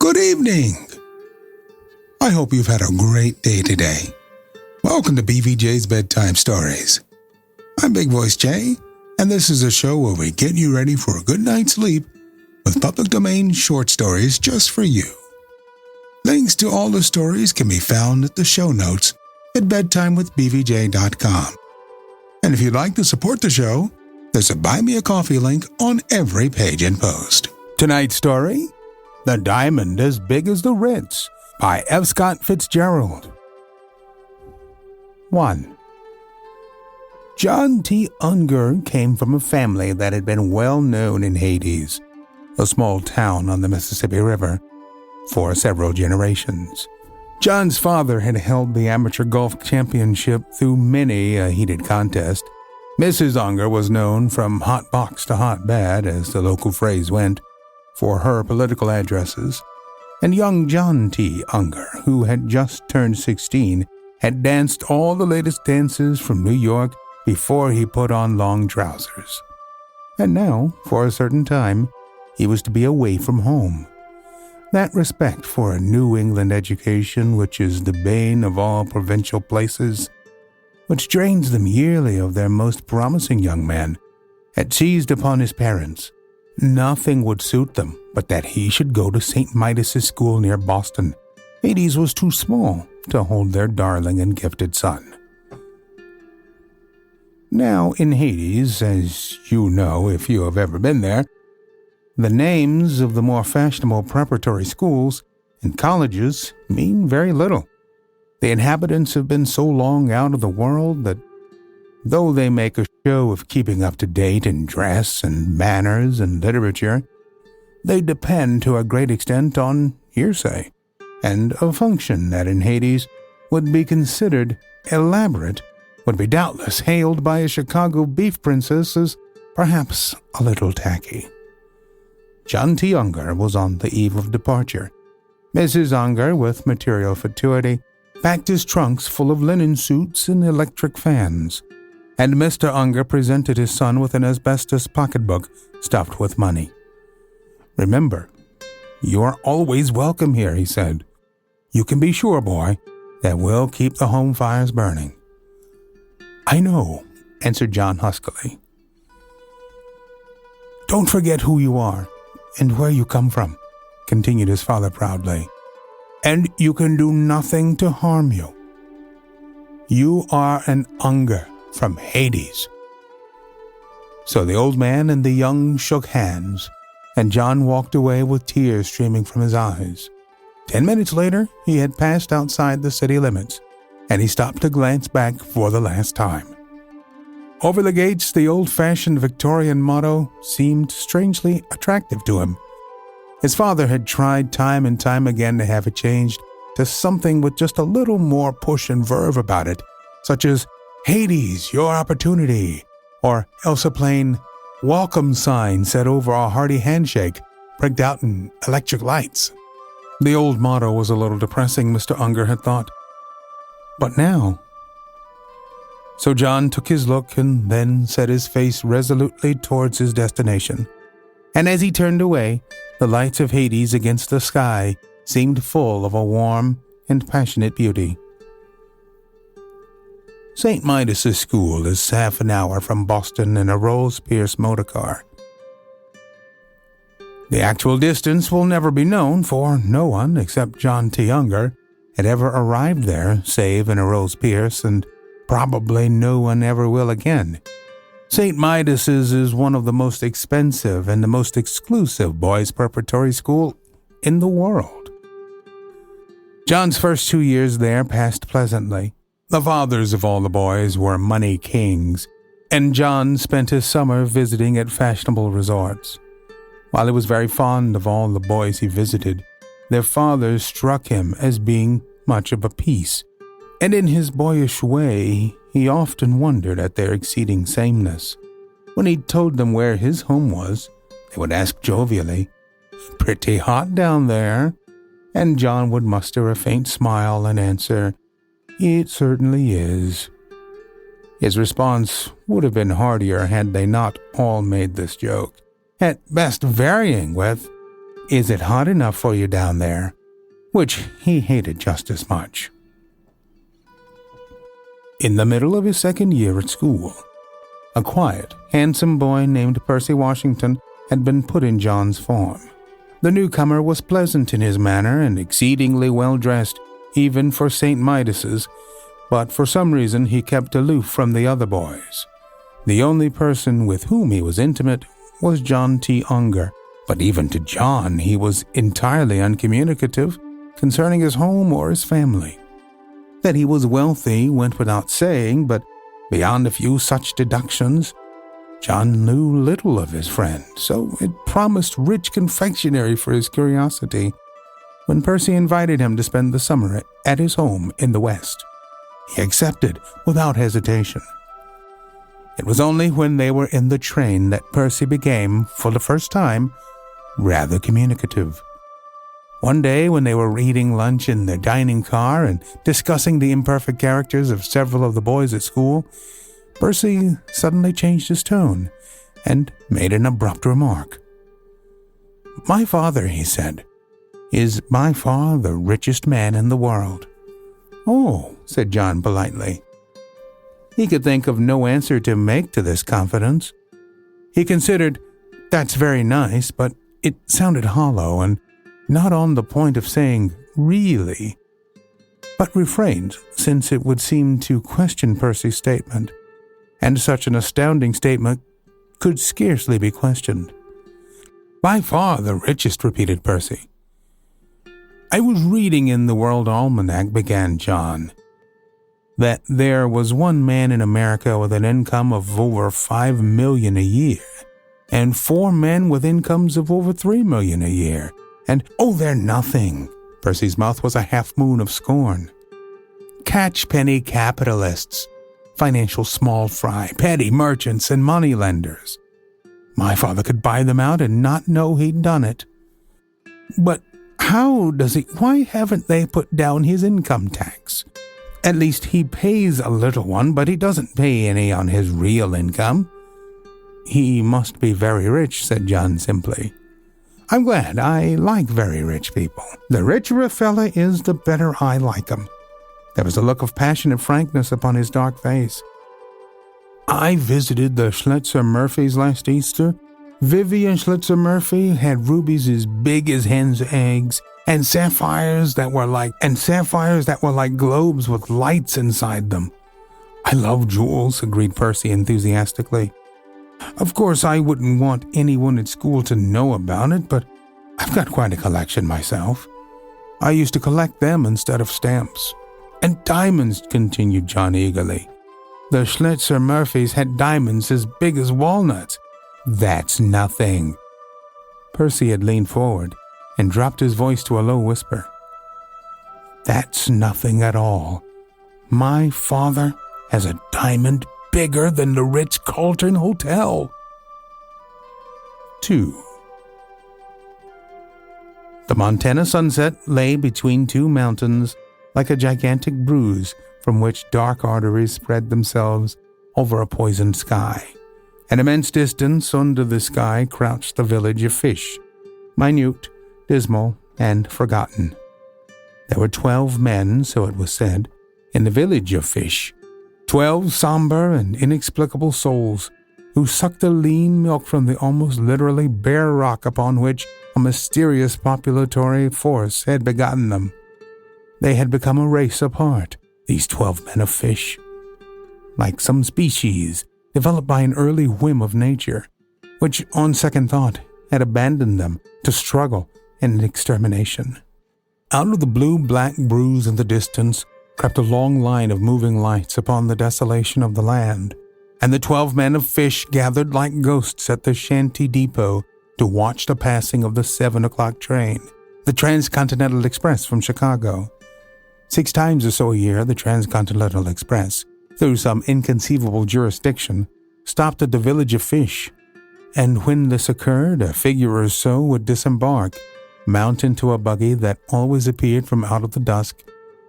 Good evening. I hope you've had a great day today. Welcome to BVJ's Bedtime Stories. I'm Big Voice Jay, and this is a show where we get you ready for a good night's sleep with public domain short stories just for you. Links to all the stories can be found at the show notes at bedtimewithbvj.com. And if you'd like to support the show, there's a Buy Me a Coffee link on every page and post. Tonight's story, The Diamond as Big as the Ritz, by F. Scott Fitzgerald. 1. John T. Unger came from a family that had been well known in Hades, a small town on the Mississippi River, for several generations. John's father had held the amateur golf championship through many a heated contest. Mrs. Unger was known from hot box to hot bed, as the local phrase went, for her political addresses. And young John T. Unger, who had just turned 16, had danced all the latest dances from New York before he put on long trousers. And now, for a certain time, he was to be away from home. That respect for a New England education, which is the bane of all provincial places, which drains them yearly of their most promising young men, had seized upon his parents. Nothing would suit them but that he should go to St. Midas's school near Boston. Hades was too small to hold their darling and gifted son. Now, in Hades, as you know if you have ever been there, the names of the more fashionable preparatory schools and colleges mean very little. The inhabitants have been so long out of the world that, though they make a show of keeping up to date in dress and manners and literature, they depend to a great extent on hearsay, and a function that in Hades would be considered elaborate would be doubtless hailed by a Chicago beef princess as perhaps a little tacky. John T. Unger was on the eve of departure. Mrs. Unger, with material fatuity, packed his trunks full of linen suits and electric fans, and Mr. Unger presented his son with an asbestos pocketbook stuffed with money. "Remember, you are always welcome here," he said. "You can be sure, boy, that we'll keep the home fires burning." "I know," answered John huskily. "Don't forget who you are and where you come from," continued his father proudly. "And you can do nothing to harm you. You are an Unger from Hades." So the old man and the young shook hands, and John walked away with tears streaming from his eyes. 10 minutes later, he had passed outside the city limits, and he stopped to glance back for the last time. Over the gates, the old-fashioned Victorian motto seemed strangely attractive to him. His father had tried time and time again to have it changed to something with just a little more push and verve about it, such as "Hades, your opportunity," or else a plain "Welcome" sign set over a hearty handshake, pricked out in electric lights. The old motto was a little depressing, Mr. Unger had thought. But now... So John took his look and then set his face resolutely towards his destination. And as he turned away, the lights of Hades against the sky seemed full of a warm and passionate beauty. St. Midas's school is half an hour from Boston in a Rolls-Pierce motor car. The actual distance will never be known, for no one except John T. Unger had ever arrived there save in a Rolls-Pierce, and probably no one ever will again. St. Midas's is one of the most expensive and the most exclusive boys' preparatory school in the world. John's first 2 years there passed pleasantly. The fathers of all the boys were money kings, and John spent his summer visiting at fashionable resorts. While he was very fond of all the boys he visited, their fathers struck him as being much of a piece, and in his boyish way, he often wondered at their exceeding sameness. When he told them where his home was, they would ask jovially, "Pretty hot down there?" And John would muster a faint smile and answer, "It certainly is." His response would have been heartier had they not all made this joke, at best varying with, "Is it hot enough for you down there?" which he hated just as much. In the middle of his second year at school, a quiet, handsome boy named Percy Washington had been put in John's form. The newcomer was pleasant in his manner and exceedingly well-dressed, even for St. Midas's, but for some reason he kept aloof from the other boys. The only person with whom he was intimate was John T. Unger, but even to John he was entirely uncommunicative concerning his home or his family. That he was wealthy went without saying, but beyond a few such deductions, John knew little of his friend, so it promised rich confectionery for his curiosity when Percy invited him to spend the summer at his home in the West. He accepted without hesitation. It was only when they were in the train that Percy became, for the first time, rather communicative. One day, when they were eating lunch in the dining car and discussing the imperfect characters of several of the boys at school, Percy suddenly changed his tone and made an abrupt remark. "My father," he said, "is by far the richest man in the world." "Oh," said John politely. He could think of no answer to make to this confidence. He considered, "That's very nice," but it sounded hollow and not on the point of saying "really," but refrained, since it would seem to question Percy's statement, and such an astounding statement could scarcely be questioned. "By far the richest," repeated Percy. "I was reading in the World Almanac," began John, "that there was one man in America with an income of over $5 million a year, and 4 men with incomes of over $3 million a year. And, oh, they're nothing." Percy's mouth was a half-moon of scorn. "Catch-penny capitalists, financial small fry, petty merchants, and money-lenders. My father could buy them out and not know he'd done it. But why haven't they put down his income tax? At least he pays a little one, but he doesn't pay any on his real income." "He must be very rich," said John simply. "I'm glad. I like very rich people. The richer a fella is, the better I like him." There was a look of passionate frankness upon his dark face. "I visited the Schlitzer Murphys last Easter. Vivian Schlitzer Murphy had rubies as big as hen's eggs, and sapphires that were like globes with lights inside them." "I love jewels," agreed Percy enthusiastically. "Of course, I wouldn't want anyone at school to know about it, but I've got quite a collection myself. I used to collect them instead of stamps." "And diamonds," continued John eagerly. "The Schlitzer Murphys had diamonds as big as walnuts." "That's nothing." Percy had leaned forward and dropped his voice to a low whisper. "That's nothing at all. My father has a diamond bigger than the Ritz-Carlton Hotel." 2. The Montana sunset lay between two mountains like a gigantic bruise from which dark arteries spread themselves over a poisoned sky. An immense distance under the sky crouched the village of Fish, minute, dismal, and forgotten. There were 12 men, so it was said, in the village of Fish, 12 somber and inexplicable souls who sucked the lean milk from the almost literally bare rock upon which a mysterious populatory force had begotten them. They had become a race apart, these 12 men of Fish, like some species developed by an early whim of nature, which, on second thought, had abandoned them to struggle and extermination. Out of the blue-black bruise in the distance crept a long line of moving lights upon the desolation of the land, and the 12 men of Fish gathered like ghosts at the shanty depot to watch the passing of the 7 o'clock train, the Transcontinental Express from Chicago. 6 times or so a year, the Transcontinental Express, through some inconceivable jurisdiction, stopped at the village of Fish, and when this occurred, a figure or so would disembark, mount into a buggy that always appeared from out of the dusk,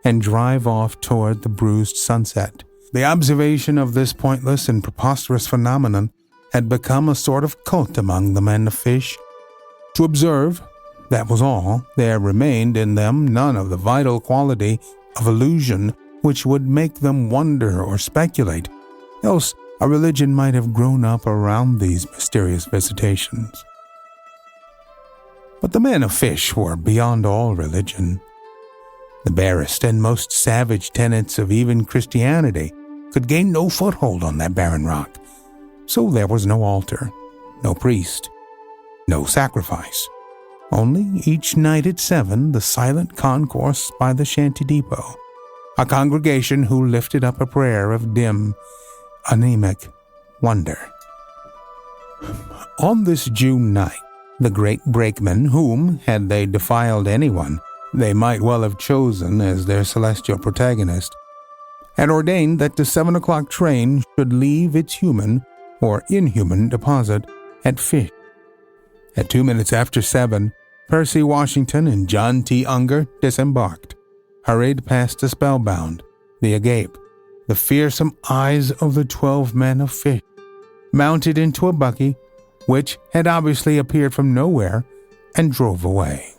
and drive off toward the bruised sunset. The observation of this pointless and preposterous phenomenon had become a sort of cult among the men of Fish. To observe, that was all. There remained in them none of the vital quality of illusion which would make them wonder or speculate, else a religion might have grown up around these mysterious visitations. But the men of Fish were beyond all religion. The barest and most savage tenets of even Christianity could gain no foothold on that barren rock, so there was no altar, no priest, no sacrifice. Only each night at 7 the silent concourse by the shanty depot, a congregation who lifted up a prayer of dim, anemic wonder. On this June night, the great brakemen, whom, had they defiled anyone, they might well have chosen as their celestial protagonist, had ordained that the 7 o'clock train should leave its human or inhuman deposit at Fish. At 2 minutes after 7, Percy Washington and John T. Unger disembarked, hurried past the spellbound, the agape, the fearsome eyes of the 12 men of Fish, mounted into a buggy, which had obviously appeared from nowhere, and drove away.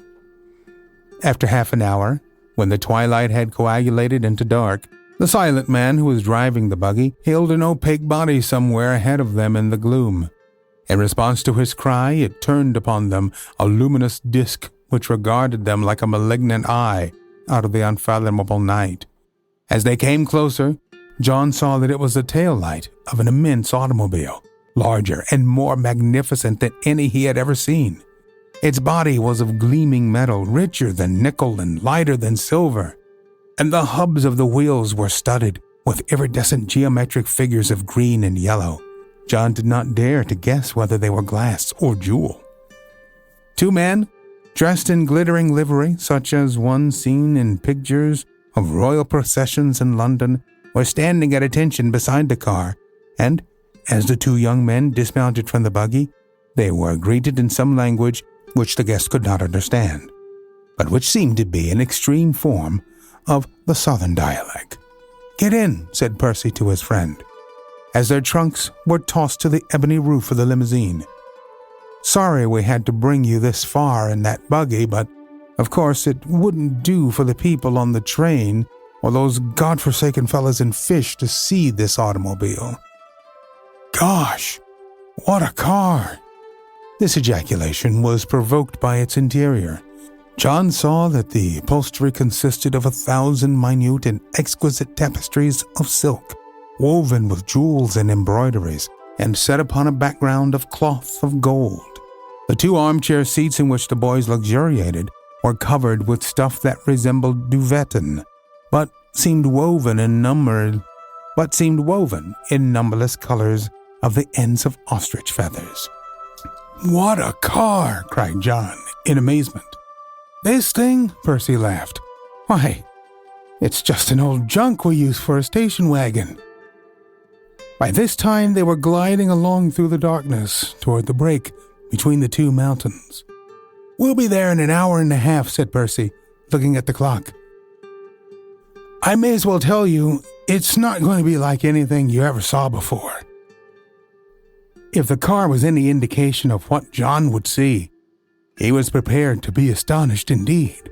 After half an hour, when the twilight had coagulated into dark, the silent man who was driving the buggy hailed an opaque body somewhere ahead of them in the gloom. In response to his cry, it turned upon them a luminous disk which regarded them like a malignant eye out of the unfathomable night. As they came closer, John saw that it was the tail light of an immense automobile, larger and more magnificent than any he had ever seen. Its body was of gleaming metal, richer than nickel and lighter than silver, and the hubs of the wheels were studded with iridescent geometric figures of green and yellow. John did not dare to guess whether they were glass or jewel. 2 men, dressed in glittering livery, such as one seen in pictures of royal processions in London, were standing at attention beside the car, and, as the 2 young men dismounted from the buggy, they were greeted in some language which the guest could not understand, but which seemed to be an extreme form of the southern dialect. "Get in," said Percy to his friend, as their trunks were tossed to the ebony roof of the limousine. "Sorry we had to bring you this far in that buggy, but of course it wouldn't do for the people on the train or those godforsaken fellas in Fish to see this automobile." "Gosh, what a car!" This ejaculation was provoked by its interior. John saw that the upholstery consisted of 1,000 minute and exquisite tapestries of silk, woven with jewels and embroideries, and set upon a background of cloth of gold. The 2 armchair seats in which the boys luxuriated were covered with stuff that resembled duvetton, but seemed woven in numberless colors of the ends of ostrich feathers. "What a car!" cried John, in amazement. "This thing?" Percy laughed. "Why, it's just an old junk we use for a station wagon." By this time they were gliding along through the darkness toward the break between the 2 mountains. "We'll be there in an hour and a half," said Percy, looking at the clock. "I may as well tell you, it's not going to be like anything you ever saw before." If the car was any indication of what John would see, he was prepared to be astonished indeed.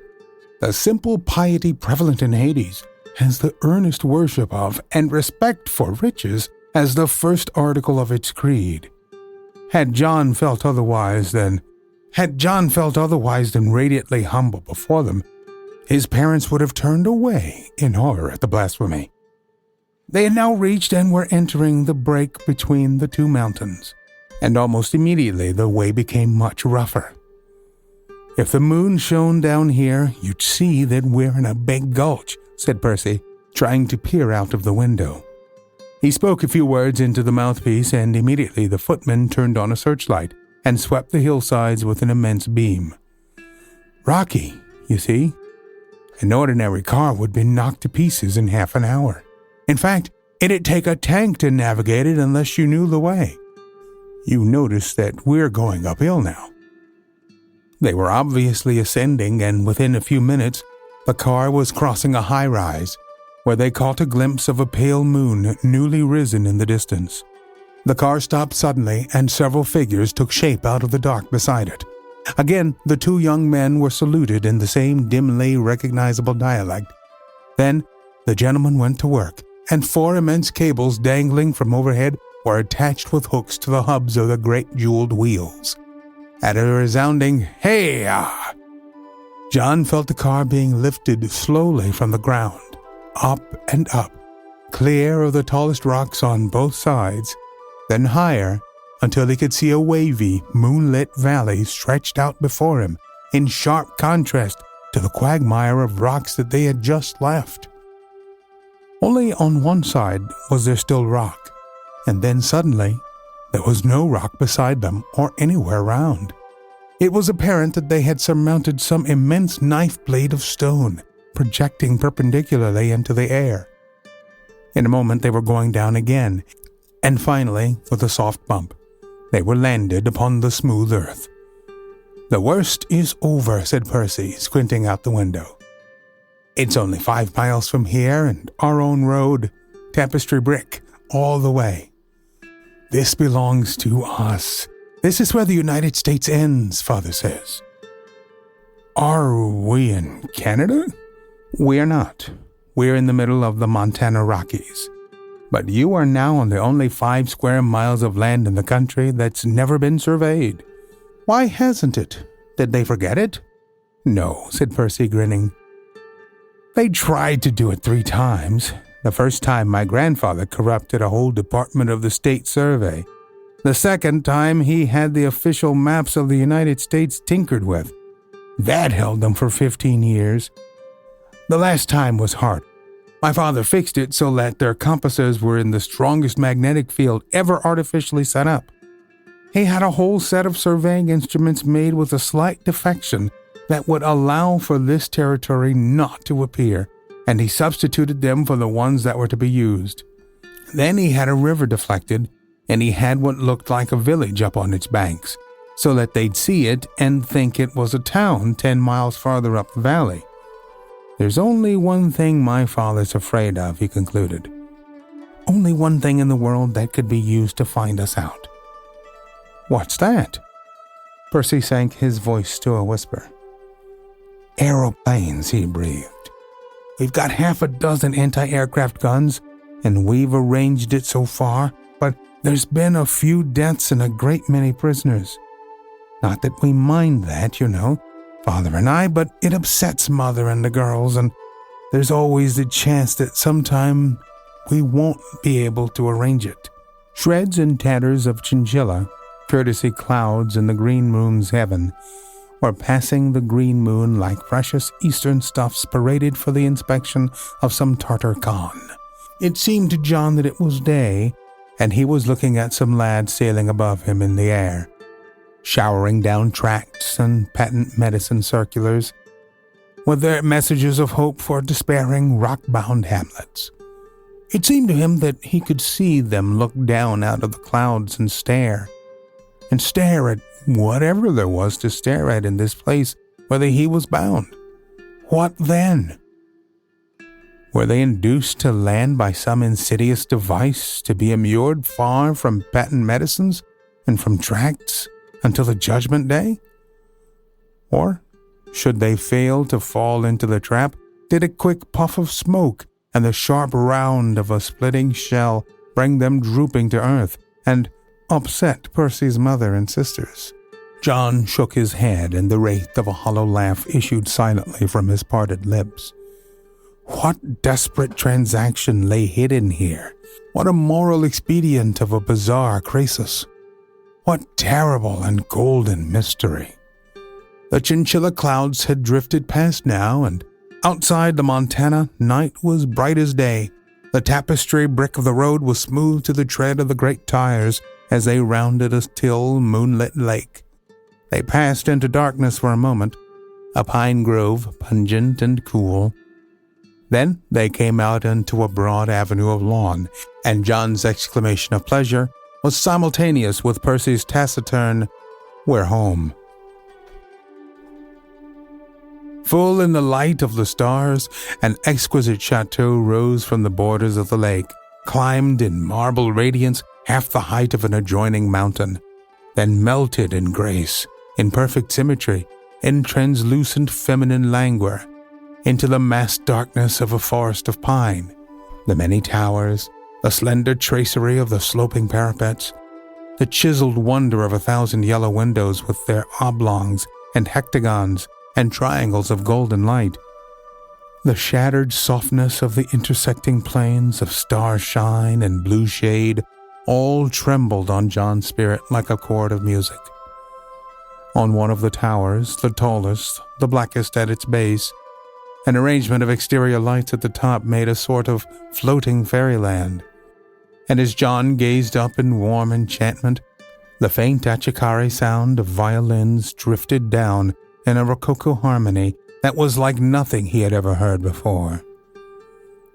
The simple piety prevalent in Hades has the earnest worship of and respect for riches as the first article of its creed. Had John felt otherwise than radiantly humble before them, his parents would have turned away in horror at the blasphemy. They had now reached and were entering the break between the 2 mountains, and almost immediately the way became much rougher. "If the moon shone down here, you'd see that we're in a big gulch," said Percy, trying to peer out of the window. He spoke a few words into the mouthpiece, and immediately the footman turned on a searchlight and swept the hillsides with an immense beam. "Rocky, you see. An ordinary car would be knocked to pieces in half an hour. In fact, it'd take a tank to navigate it unless you knew the way. You notice that we're going uphill now." They were obviously ascending, and within a few minutes, the car was crossing a high-rise, where they caught a glimpse of a pale moon newly risen in the distance. The car stopped suddenly, and several figures took shape out of the dark beside it. Again, the two young men were saluted in the same dimly recognizable dialect. Then the gentleman went to work, and 4 immense cables dangling from overhead were attached with hooks to the hubs of the great jeweled wheels. At a resounding "Hey-ah!" John felt the car being lifted slowly from the ground, up and up, clear of the tallest rocks on both sides, then higher until he could see a wavy, moonlit valley stretched out before him in sharp contrast to the quagmire of rocks that they had just left. Only on one side was there still rock, and then suddenly there was no rock beside them or anywhere round. It was apparent that they had surmounted some immense knife blade of stone, projecting perpendicularly into the air. In a moment they were going down again, and finally, with a soft bump, they were landed upon the smooth earth. "The worst is over," said Percy, squinting out the window. "It's only 5 miles from here, and our own road, tapestry brick, all the way. This belongs to us. This is where the United States ends, Father says." "Are we in Canada?" "We're not. We're in the middle of the Montana Rockies. But you are now on the only 5 square miles of land in the country that's never been surveyed. Why hasn't it? Did they forget it?" "No," said Percy, grinning. "They tried to do it 3 times. The first time my grandfather corrupted a whole department of the state survey. The second time he had the official maps of the United States tinkered with. That held them for 15 years. The last time was hard. My father fixed it so that their compasses were in the strongest magnetic field ever artificially set up. He had a whole set of surveying instruments made with a slight defection that would allow for this territory not to appear, and he substituted them for the ones that were to be used. Then he had a river deflected, and he had what looked like a village up on its banks, so that they'd see it and think it was a town 10 miles farther up the valley. There's only one thing my father's afraid of," he concluded. "Only one thing in the world that could be used to find us out." "What's that?" Percy sank his voice to a whisper. "Aeroplanes," he breathed. "We've got 6 anti-aircraft guns, and we've arranged it so far, but there's been a few deaths and a great many prisoners. Not that we mind that, you know, Father and I, but it upsets Mother and the girls, and there's always the chance that sometime we won't be able to arrange it." Shreds and tatters of chinchilla, courtesy clouds in the green moon's heaven, were passing the green moon like precious Eastern stuffs paraded for the inspection of some Tartar Khan. It seemed to John that it was day, and he was looking at some lads sailing above him in the air, showering down tracts and patent medicine circulars, with their messages of hope for despairing, rock-bound hamlets. It seemed to him that he could see them look down out of the clouds and stare at whatever there was to stare at in this place where he was bound. What then? Were they induced to land by some insidious device, to be immured far from patent medicines and from tracts until the judgment day? Or, should they fail to fall into the trap, did a quick puff of smoke and the sharp round of a splitting shell bring them drooping to earth and upset Percy's mother and sisters? John shook his head, and the wraith of a hollow laugh issued silently from his parted lips. What desperate transaction lay hidden here? What a moral expedient of a bizarre Croesus! What terrible and golden mystery! The chinchilla clouds had drifted past now, and outside the Montana, night was bright as day. The tapestry brick of the road was smooth to the tread of the great tires as they rounded a still, moonlit lake. They passed into darkness for a moment, a pine grove, pungent and cool. Then they came out into a broad avenue of lawn, and John's exclamation of pleasure was simultaneous with Percy's taciturn, "We're home." Full in the light of the stars, an exquisite chateau rose from the borders of the lake, climbed in marble radiance half the height of an adjoining mountain, then melted in grace in perfect symmetry, in translucent feminine languor, into the massed darkness of a forest of pine. The many towers, the slender tracery of the sloping parapets, the chiseled wonder of 1,000 yellow windows with their oblongs and hectagons and triangles of golden light, the shattered softness of the intersecting planes of starshine and blue shade, all trembled on John's spirit like a chord of music. On one of the towers, the tallest, the blackest at its base, an arrangement of exterior lights at the top made a sort of floating fairyland. And as John gazed up in warm enchantment, the faint achikari sound of violins drifted down in a rococo harmony that was like nothing he had ever heard before.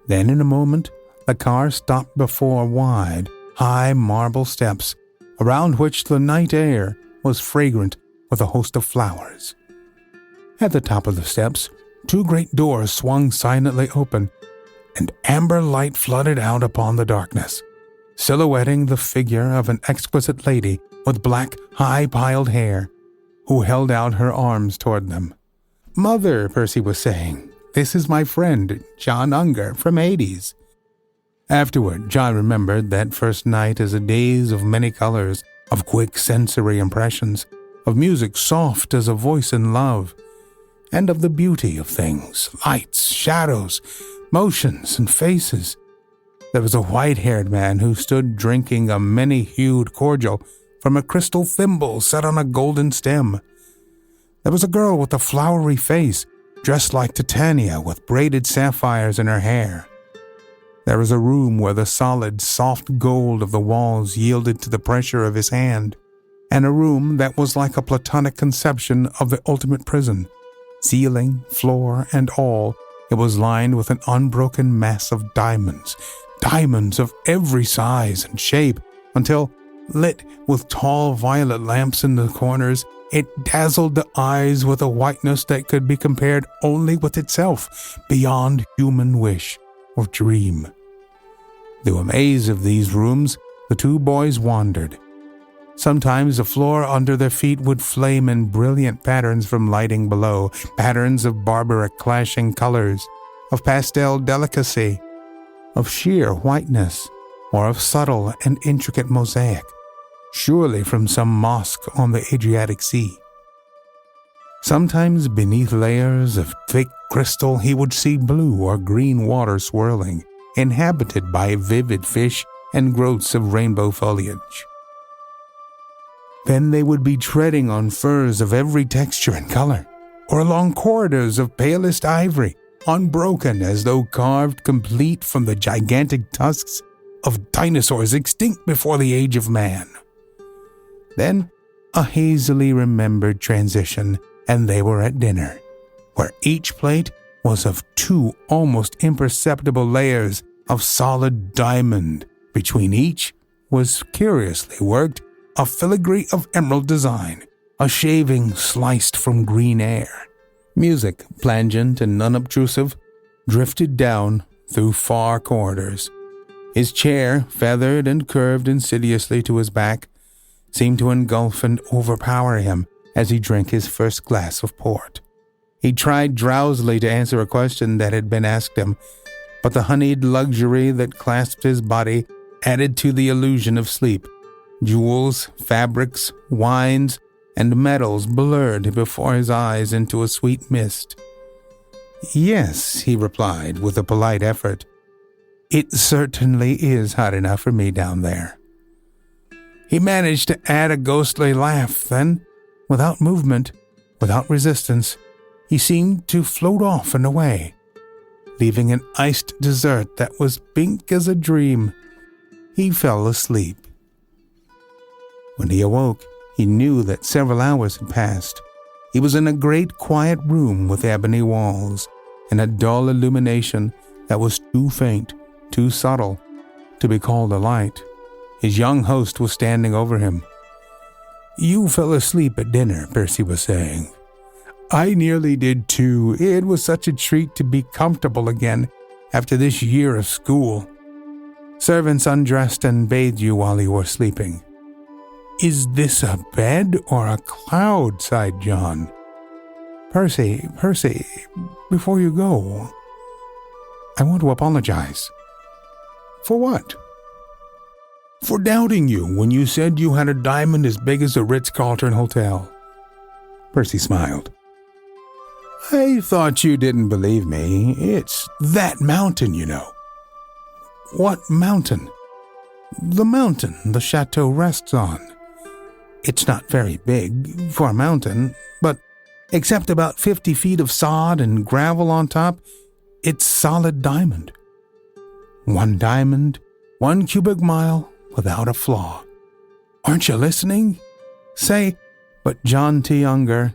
Then in a moment, the car stopped before wide, high marble steps, around which the night air was fragrant with a host of flowers. At the top of the steps, 2 great doors swung silently open, and amber light flooded out upon the darkness, silhouetting the figure of an exquisite lady with black, high-piled hair, who held out her arms toward them. "Mother," Percy was saying, "this is my friend, John Unger, from Hades." Afterward, John remembered that first night as a daze of many colors, of quick sensory impressions, of music soft as a voice in love, and of the beauty of things, lights, shadows, motions, and faces. There was a white-haired man who stood drinking a many-hued cordial from a crystal thimble set on a golden stem. There was a girl with a flowery face, dressed like Titania with braided sapphires in her hair. There was a room where the solid, soft gold of the walls yielded to the pressure of his hand, and a room that was like a Platonic conception of the ultimate prison. Ceiling, floor, and all, it was lined with an unbroken mass of diamonds, diamonds of every size and shape, until, lit with tall violet lamps in the corners, it dazzled the eyes with a whiteness that could be compared only with itself, beyond human wish or dream. Through a maze of these rooms, the 2 boys wandered. Sometimes the floor under their feet would flame in brilliant patterns from lighting below, patterns of barbaric clashing colors, of pastel delicacy, of sheer whiteness, or of subtle and intricate mosaic, surely from some mosque on the Adriatic Sea. Sometimes beneath layers of thick crystal he would see blue or green water swirling, inhabited by vivid fish and growths of rainbow foliage. Then they would be treading on furs of every texture and color, or along corridors of palest ivory, unbroken as though carved complete from the gigantic tusks of dinosaurs extinct before the age of man. Then a hazily remembered transition, and they were at dinner, where each plate was of 2 almost imperceptible layers of solid diamond. Between each was curiously worked a filigree of emerald design, a shaving sliced from green air. Music, plangent and unobtrusive, drifted down through far corridors. His chair, feathered and curved insidiously to his back, seemed to engulf and overpower him as he drank his first glass of port. He tried drowsily to answer a question that had been asked him, but the honeyed luxury that clasped his body added to the illusion of sleep. Jewels, fabrics, wines, and metals blurred before his eyes into a sweet mist. "Yes," he replied with a polite effort. "It certainly is hot enough for me down there." He managed to add a ghostly laugh, then, without movement, without resistance, he seemed to float off and away, leaving an iced dessert that was pink as a dream. He fell asleep. When he awoke, he knew that several hours had passed. He was in a great quiet room with ebony walls and a dull illumination that was too faint, too subtle, to be called a light. His young host was standing over him. "You fell asleep at dinner," Percy was saying. "I nearly did too. It was such a treat to be comfortable again after this year of school. Servants undressed and bathed you while you were sleeping." Is this a bed or a cloud? Sighed John. Percy, before you go, I want to apologize. For what? For doubting you when you said you had a diamond as big as the Ritz-Carlton Hotel. Percy smiled. I thought you didn't believe me. It's that mountain, you know. What mountain? The mountain the chateau rests on. It's not very big for a mountain, but except about 50 feet of sod and gravel on top, it's solid diamond. 1 diamond, 1 cubic mile, without a flaw. Aren't you listening? Say, but John T. Unger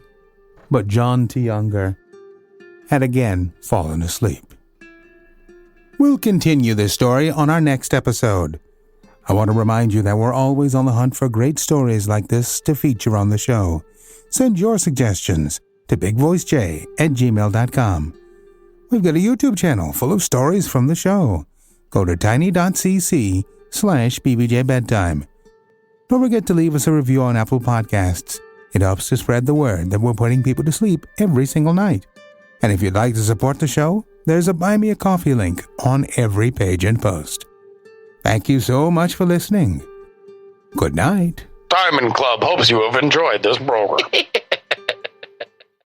had again fallen asleep. We'll continue this story on our next episode. I want to remind you that we're always on the hunt for great stories like this to feature on the show. Send your suggestions to bigvoicej@gmail.com. We've got a YouTube channel full of stories from the show. Go to tiny.cc/BVJ Bedtime. Don't forget to leave us a review on Apple Podcasts. It helps to spread the word that we're putting people to sleep every single night. And if you'd like to support the show, there's a Buy Me a Coffee link on every page and post. Thank you so much for listening. Good night. Diamond Club hopes you have enjoyed this program.